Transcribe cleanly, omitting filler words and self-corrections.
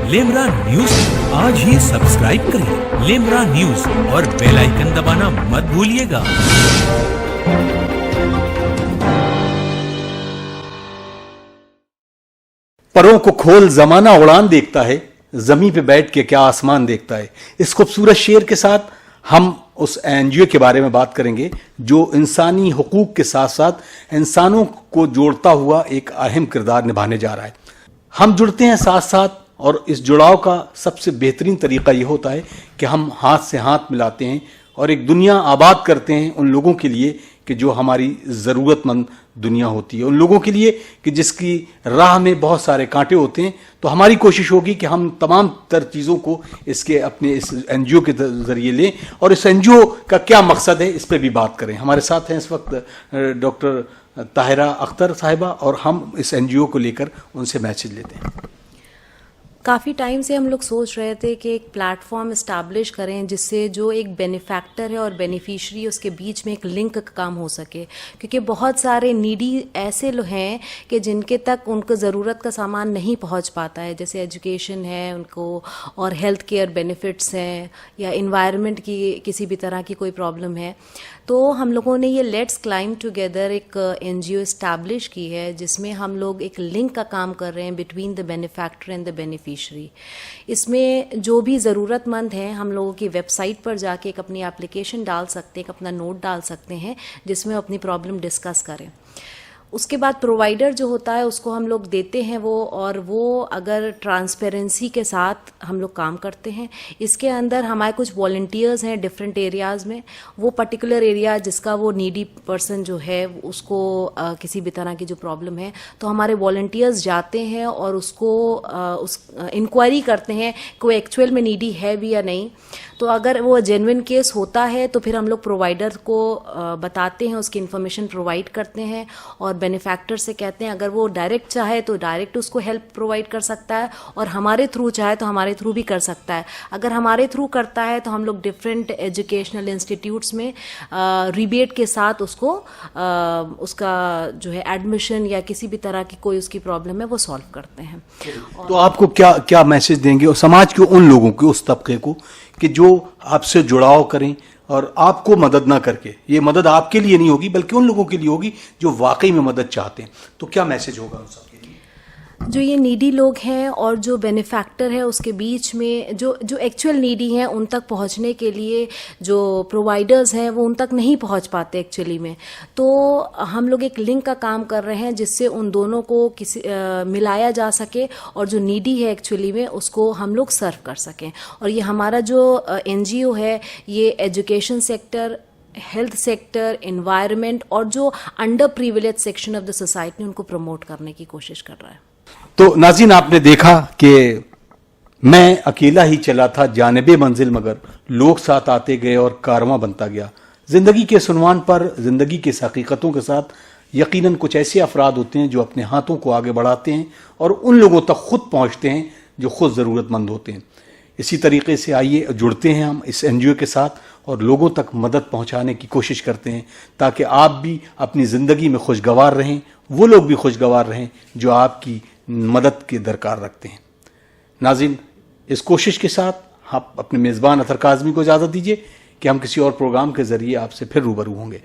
लेमरा news आज ही subscribe करें लेमरा news और बेल आइकन दबाना मत भूलिएगा। परों को खोल जमाना उड़ान देखता है, जमीन पे बैठ के क्या आसमान देखता है। इस खूबसूरत शेर के साथ हम उस एनजीओ के बारे में बात करेंगे जो इंसानी हुकूक के साथ साथ इंसानों को जोड़ता हुआ एक अहम किरदार निभाने जा रहा है। हम जुड़ते हैं साथ साथ, और इस जुड़ाव का सबसे बेहतरीन तरीका ये होता है कि हम हाथ से हाथ मिलाते हैं और एक दुनिया आबाद करते हैं उन लोगों के लिए कि जो हमारी ज़रूरतमंद दुनिया होती है, उन लोगों के लिए कि जिसकी राह में बहुत सारे कांटे होते हैं। तो हमारी कोशिश होगी कि हम तमाम तर चीज़ों को इसके अपने इस एनजीओ के ज़रिए लें और इस एनजीओ का क्या मकसद है इस पर भी बात करें। हमारे साथ हैं इस वक्त डॉक्टर ताहिरा अख्तर साहिबा और हम इस एनजीओ को लेकर उनसे मैसेज लेते हैं। काफ़ी टाइम से हम लोग सोच रहे थे कि एक प्लेटफॉर्म इस्टेब्लिश करें जिससे जो एक बेनिफैक्टर है और बेनिफिशरी उसके बीच में एक लिंक का काम हो सके, क्योंकि बहुत सारे नीडी ऐसे लोग हैं कि जिनके तक उनको ज़रूरत का सामान नहीं पहुंच पाता है, जैसे एजुकेशन है उनको और हेल्थ केयर बेनिफिट्स हैं या इन्वायरमेंट की किसी भी तरह की कोई प्रॉब्लम है। तो हम लोगों ने ये लेट्स क्लाइंब टुगेदर एक एनजीओ इस्टेब्लिश की है जिसमें हम लोग एक लिंक का काम कर रहे हैं between the benefactor and the beneficiary. इसमें जो भी ज़रूरतमंद हैं हम लोगों की वेबसाइट पर जाके एक अपनी एप्लीकेशन डाल सकते हैं, एक अपना नोट डाल सकते हैं जिसमें अपनी प्रॉब्लम डिस्कस करें। उसके बाद प्रोवाइडर जो होता है उसको हम लोग देते हैं वो अगर ट्रांसपेरेंसी के साथ हम लोग काम करते हैं। इसके अंदर हमारे कुछ वॉलंटियर्स हैं डिफरेंट एरियाज़ में, वो पर्टिकुलर एरिया जिसका वो नीडी पर्सन जो है उसको किसी भी तरह की जो प्रॉब्लम है तो हमारे वॉलंटियर्स जाते हैं और उसको इंक्वायरी करते हैं कि वो एक्चुअल में नीडी है भी या नहीं। तो अगर वो जेन्युइन केस होता है तो फिर हम लोग प्रोवाइडर को बताते हैं, उसकी इन्फॉर्मेशन प्रोवाइड करते हैं और बेनिफैक्टर से कहते हैं अगर वो डायरेक्ट चाहे तो डायरेक्ट उसको हेल्प प्रोवाइड कर सकता है और हमारे थ्रू चाहे तो हमारे थ्रू भी कर सकता है। अगर हमारे थ्रू करता है तो हम लोग डिफरेंट एजुकेशनल इंस्टीट्यूट्स में रिबेट के साथ उसको उसका जो है एडमिशन या किसी भी तरह की कोई उसकी प्रॉब्लम है वो सॉल्व करते हैं। तो आपको क्या क्या मैसेज देंगे और समाज के उन लोगों को, उस तबके को कि जो आपसे जुड़ाव करें और आपको मदद ना करके, ये मदद आपके लिए नहीं होगी बल्कि उन लोगों के लिए होगी जो वाकई में मदद चाहते हैं, तो क्या मैसेज होगा उन सबके लिए? जो ये नीडी लोग हैं और जो बेनिफैक्टर है उसके बीच में जो एक्चुअल नीडी हैं उन तक पहुंचने के लिए जो प्रोवाइडर्स हैं वो उन तक नहीं पहुंच पाते एक्चुअली में। तो हम लोग एक लिंक का काम कर रहे हैं जिससे उन दोनों को मिलाया जा सके और जो नीडी है एक्चुअली में उसको हम लोग सर्व कर सकें। और ये हमारा जो एनजीओ है ये education sector, health sector, environment और जो under privilege section of the society उनको प्रमोट करने की कोशिश कर रहा है। तो नाज़रीन, आपने देखा कि मैं अकेला ही चला था जानिबे मंजिल, मगर लोग साथ आते गए और कारवां बनता गया। जिंदगी के सुनवान पर जिंदगी की हकीकतों के साथ यकीनन कुछ ऐसे अफराद होते हैं जो अपने हाथों को आगे बढ़ाते हैं और उन लोगों तक खुद पहुंचते हैं जो खुद ज़रूरतमंद होते हैं। इसी तरीके से आइए जुड़ते हैं हम इस एनजीओ के साथ और लोगों तक मदद पहुंचाने की कोशिश करते हैं ताकि आप भी अपनी ज़िंदगी में खुशगवार रहें, वो लोग भी खुशगवार रहें जो आपकी मदद के दरकार रखते हैं। नाज़रीन, इस कोशिश के साथ आप अपने मेज़बान अतर काज़मी को इजाज़त दीजिए कि हम किसी और प्रोग्राम के ज़रिए आपसे फिर रूबरू होंगे।